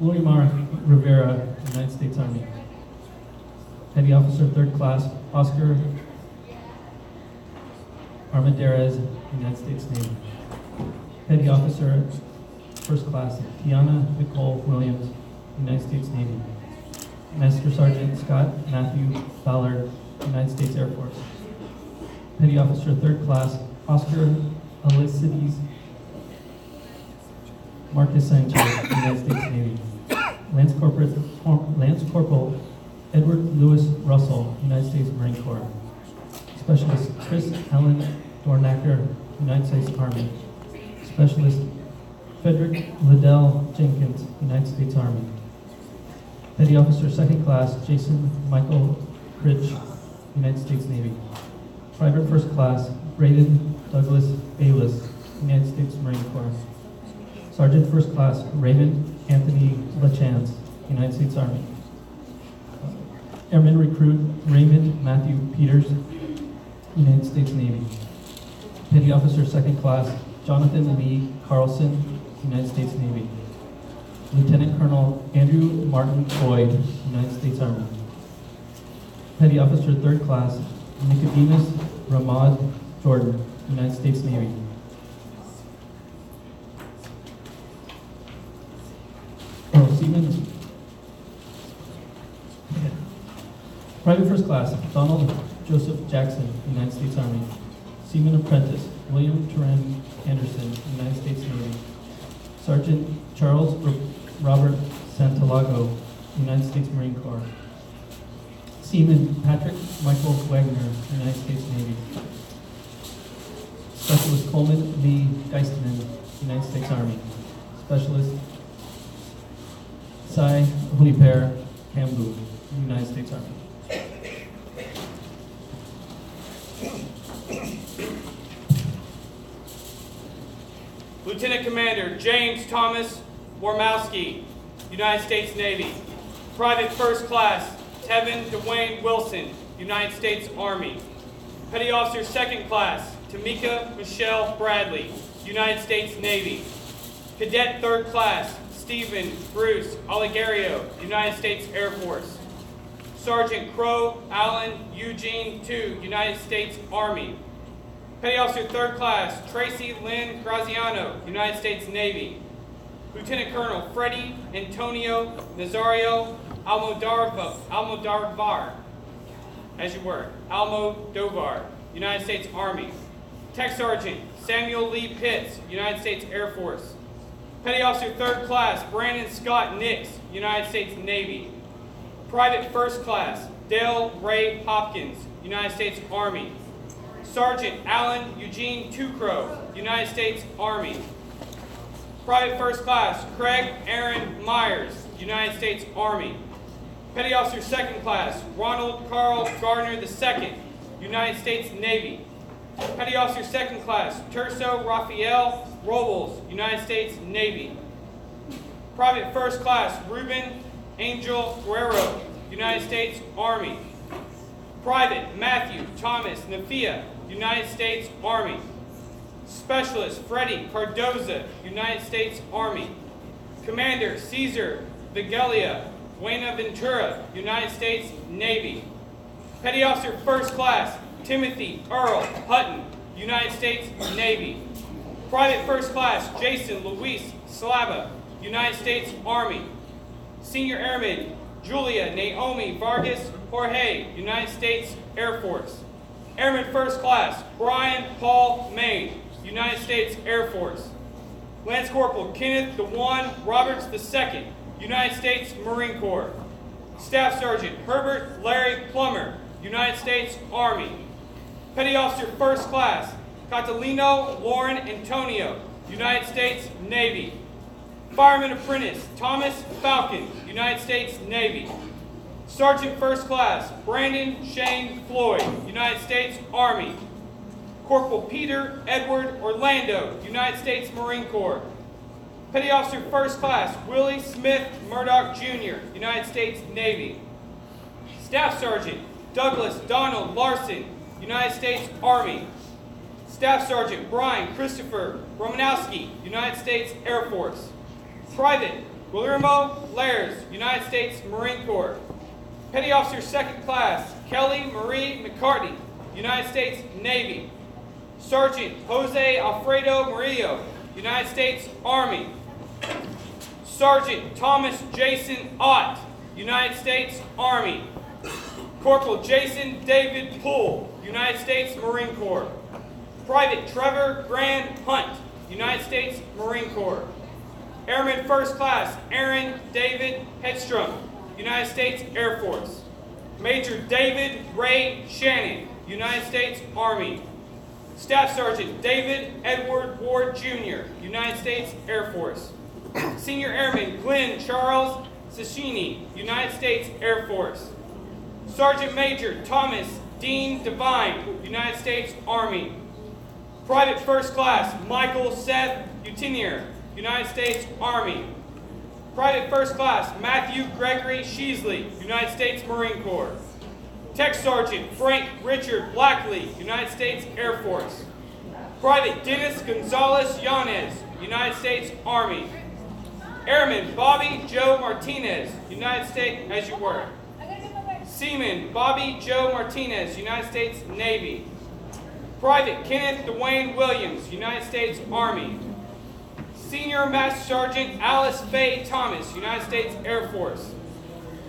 Luimar Rivera, United States Army. Petty Officer 3rd Class Oscar Armendariz, United States Navy. Petty Officer 1st Class Tiana Nicole Williams, United States Navy. Master Sergeant Scott Matthew Ballard, United States Air Force. Petty Officer 3rd Class Oscar Alicides Marcus Sanchez, United States Navy. Lance Corporal Edward Lewis Russell, United States Marine Corps. Specialist Chris Allen Dornacker, United States Army. Specialist Frederick Liddell Jenkins, United States Army. Petty Officer 2nd Class Jason Michael Critch, United States Navy. Private 1st Class Braden Douglas Bayless, United States Marine Corps. Sergeant 1st Class Raymond Anthony LaChance, United States Army. Airman Recruit Raymond Matthew Peters, United States Navy. Petty Officer 2nd Class Jonathan Lee Carlson, United States Navy. Lieutenant Colonel Andrew Martin Boyd, United States Army. Petty Officer 3rd Class Nicodemus Ramad Jordan, United States Navy. Seaman. Private 1st Class Donald Joseph Jackson, United States Army. Seaman Apprentice William Turan Anderson, United States Navy. Sergeant Charles Robert Santalago, United States Marine Corps. Seaman Patrick Michael Wagner, United States Navy. Specialist Coleman Lee Geistman, United States Army. Specialist Sai Huliper Kambu, United States Army. Lieutenant Commander James Thomas Wormowski, United States Navy. Private 1st Class Tevin Dwayne Wilson, United States Army. Petty Officer 2nd Class Tamika Michelle Bradley, United States Navy. Cadet 3rd Class Stephen Bruce Oligario, United States Air Force. Sergeant Crow Allen Eugene II, United States Army. Petty Officer 3rd Class Tracy Lynn Graziano, United States Navy. Lieutenant Colonel Freddie Antonio Nazario Almodovar, as you were, Almodovar, United States Army. Tech Sergeant Samuel Lee Pitts, United States Air Force. Petty Officer 3rd Class Brandon Scott Nix, United States Navy. Private 1st Class Dale Ray Hopkins, United States Army. Sergeant Alan Eugene Tucrow, United States Army. Private 1st Class Craig Aaron Myers, United States Army. Petty Officer 2nd Class Ronald Carl Gardner II, United States Navy. Petty Officer 2nd Class Terso Rafael Robles, United States Navy. Private 1st Class Ruben Angel Guerrero, United States Army. Private Matthew Thomas Nafia, United States Army. Specialist Freddie Cardoza, United States Army. Commander Caesar Vigelia Buenaventura, United States Navy. Petty Officer 1st Class Timothy Earl Hutton, United States Navy. Private 1st Class Jason Luis Slava, United States Army. Senior Airman Julia Naomi Vargas Jorge, United States Air Force. Airman 1st Class Brian Paul Main, United States Air Force. Lance Corporal Kenneth DeJuan Roberts II, United States Marine Corps. Staff Sergeant Herbert Larry Plummer, United States Army. Petty Officer 1st Class Catalino Lauren Antonio, United States Navy. Fireman Apprentice Thomas Falcon, United States Navy. Sergeant 1st Class Brandon Shane Floyd, United States Army. Corporal Peter Edward Orlando, United States Marine Corps. Petty Officer 1st Class Willie Smith Murdoch Jr., United States Navy. Staff Sergeant Douglas Donald Larson, United States Army. Staff Sergeant Brian Christopher Romanowski, United States Air Force. Private Guillermo Lares, United States Marine Corps. Petty Officer Second Class Kelly Marie McCartney, United States Navy. Sergeant Jose Alfredo Murillo, United States Army. Sergeant Thomas Jason Ott, United States Army. Corporal Jason David Poole, United States Marine Corps. Private Trevor Grand Hunt, United States Marine Corps. Airman First Class Aaron David Hedstrom, United States Air Force. Major David Ray Shannon, United States Army. Staff Sergeant David Edward Ward Jr., United States Air Force. Senior Airman Glenn Charles Sashini, United States Air Force. Sergeant Major Thomas Dean Devine, United States Army. Private First Class Michael Seth Utinier, United States Army. Private First Class Matthew Gregory Sheasley, United States Marine Corps. Tech Sergeant Frank Richard Blackley, United States Air Force. Private Dennis Gonzalez Yanez, United States Army. Airman Bobby Joe Martinez, United States, as you were. Seaman Bobby Joe Martinez, United States Navy. Private Kenneth Dwayne Williams, United States Army. Senior Master Sergeant Alice Faye Thomas, United States Air Force.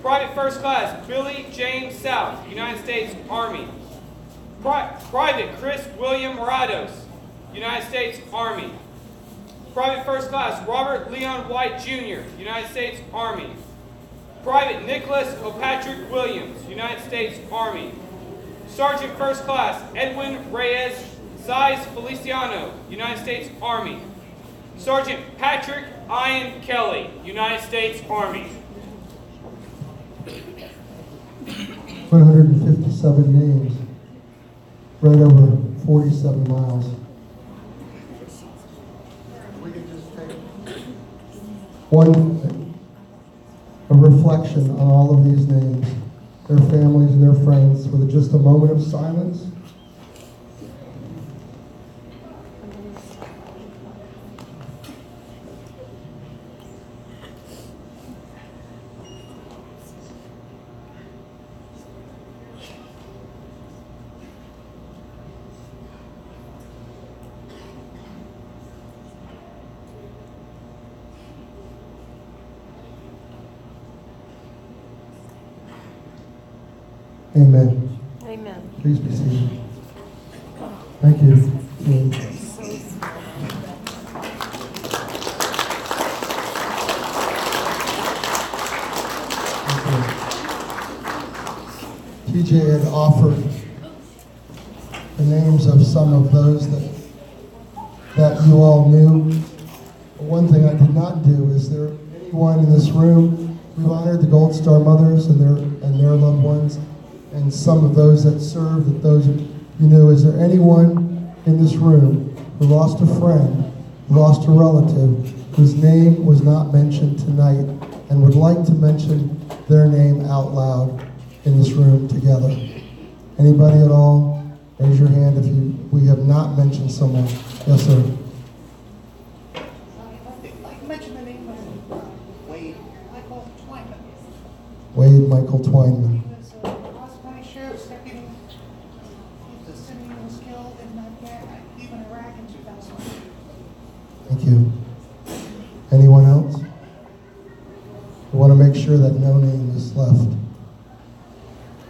Private First Class Billy James South, United States Army. Private Chris William Morados, United States Army. Private First Class Robert Leon White Jr., United States Army. Private Nicholas O'Patrick Williams, United States Army. Sergeant First Class Edwin Reyes Size Feliciano, United States Army. Sergeant Patrick Ian Kelly, United States Army. 157 names, right over 47 miles. We can just take a reflection on all of these names, their families and their friends, with just a moment of silence. Amen. Amen. Please be seated. Thank you. TJ had offered the names of some of those that you all knew. But one thing I did not do is there anyone in this room. We've honored the Gold Star mothers and their loved ones, and some of those that served, that those you knew. Is there anyone in this room who lost a friend, who lost a relative, whose name was not mentioned tonight, and would like to mention their name out loud in this room together? Anybody at all? Raise your hand if we have not mentioned someone. Yes, sir. Mention the name of Wade Michael Twyman. Wade Michael Twyman. He was a Ross County Sheriff's deputy. He was a civilian who was killed in even Iraq in 2002. Thank you. Anyone else? We want to make sure that no name is left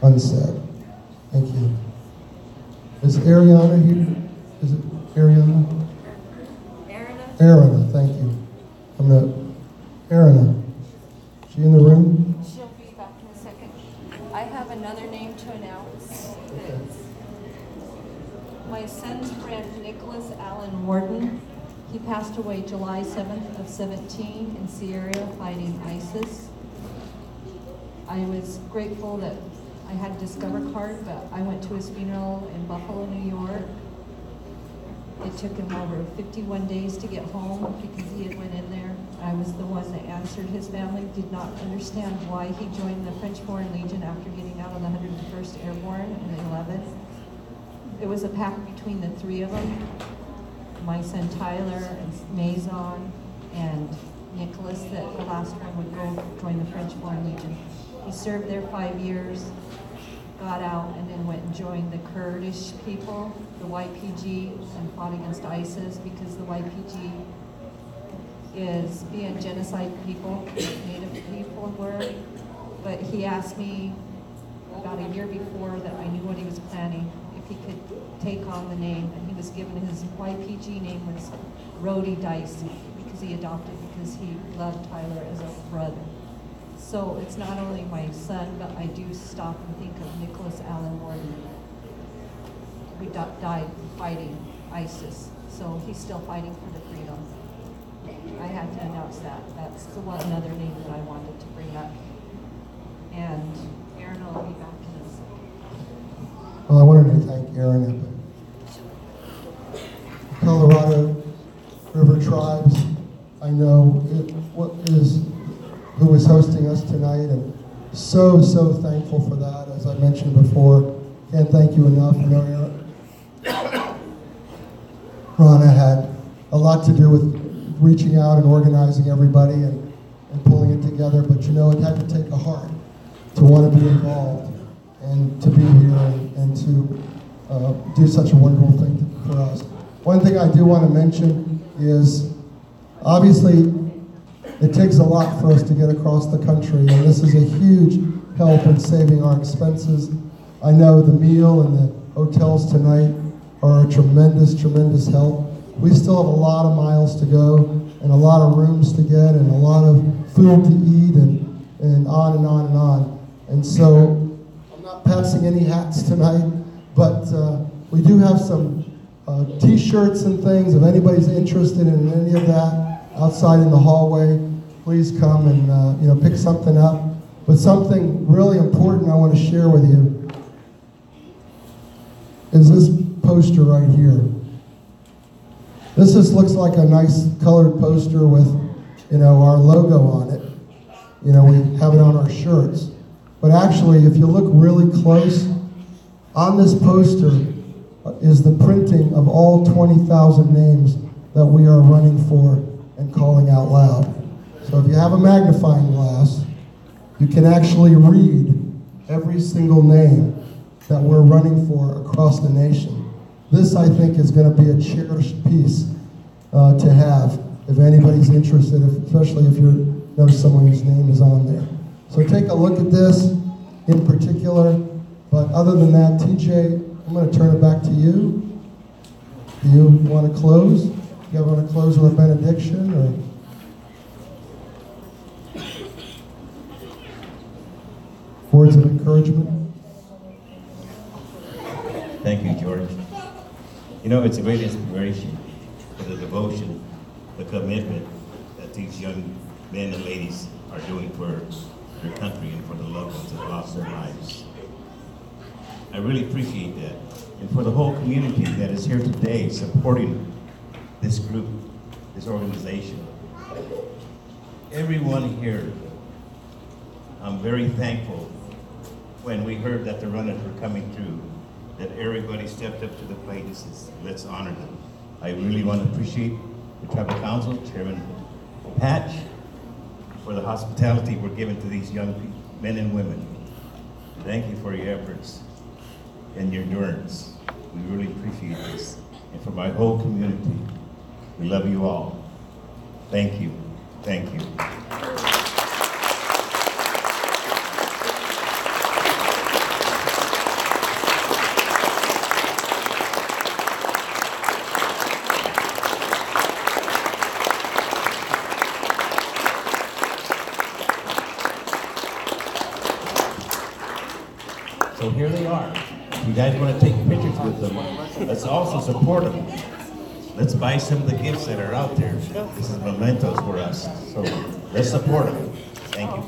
unsaid. Thank you. Is Ariana here? Is it Ariana? Ariana, thank you. Ariana, is she in the room? She'll be back in a second. I have another name to announce. My son's friend, Nicholas Allen Warden. He passed away July 7th of 17 in Syria fighting ISIS. I was grateful that I had a Discover card, but I went to his funeral in Buffalo, New York. It took him over 51 days to get home because he had went in there. I was the one that answered. His family did not understand why he joined the French Foreign Legion after getting out of the 101st Airborne in the 11th. It was a pact between the three of them. My son Tyler and Maison and Nicholas, that the last one would go join the French Foreign Legion. He served there 5 years, got out, and then went and joined the Kurdish people, the YPG, and fought against ISIS because the YPG is being genocide people, Native people were. But he asked me about a year before that I knew what he was planning, if he could take on the name. And he was given his YPG name was Rhodey Dice because he adopted, because he loved Tyler as a brother. So it's not only my son, but I do stop and think of Nicholas Allen Morton, who died fighting ISIS. So he's still fighting for the freedom. I had to announce that. That's the one other name that I wanted to bring up. And Aaron will be back in a second. Well, I wanted to thank Aaron. Colorado River Tribes, I know who is hosting us tonight, and so thankful for that. As I mentioned before, can't thank you enough. I know Rana had a lot to do with reaching out and organizing everybody and pulling it together, but you know, it had to take a heart to want to be involved and to be here and to do such a wonderful thing for us. One thing I do want to mention is, obviously, it takes a lot for us to get across the country, and this is a huge help in saving our expenses. I know the meal and the hotels tonight are a tremendous help. We still have a lot of miles to go and a lot of rooms to get and a lot of food to eat and on and on and on. And so I'm not passing any hats tonight, but we do have some t-shirts and things. If anybody's interested in any of that outside in the hallway, please come and pick something up. But something really important I want to share with you is this poster right here. This just looks like a nice colored poster with, our logo on it. We have it on our shirts. But actually, if you look really close, on this poster is the printing of all 20,000 names that we are running for and calling out loud. So if you have a magnifying glass, you can actually read every single name that we're running for across the nation. This, I think, is going to be a cherished piece to have if anybody's interested, especially if you know someone whose name is on there. So take a look at this in particular. But other than that, TJ, I'm going to turn it back to you. Do you want to close? Do you want to close with a benediction? Or? Words of encouragement? Thank you, George. It's a great inspiration for the devotion, the commitment that these young men and ladies are doing for their country and for the loved ones that lost their lives. I really appreciate that. And for the whole community that is here today supporting this group, this organization. Everyone here, I'm very thankful when we heard that the runners were coming through, that everybody stepped up to the plate and says, let's honor them. I really want to appreciate the Tribal Council, Chairman Patch, for the hospitality we're giving to these young people, men and women. Thank you for your efforts and your endurance. We really appreciate this. And for my whole community, we love you all. Thank you. Thank you. So here they are. If you guys want to take pictures with them, let's also support them. Let's buy some of the gifts that are out there. This is mementos for us. So let's support them. Thank you.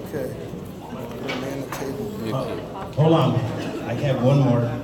Okay. Man the table. Hold on. I have one more.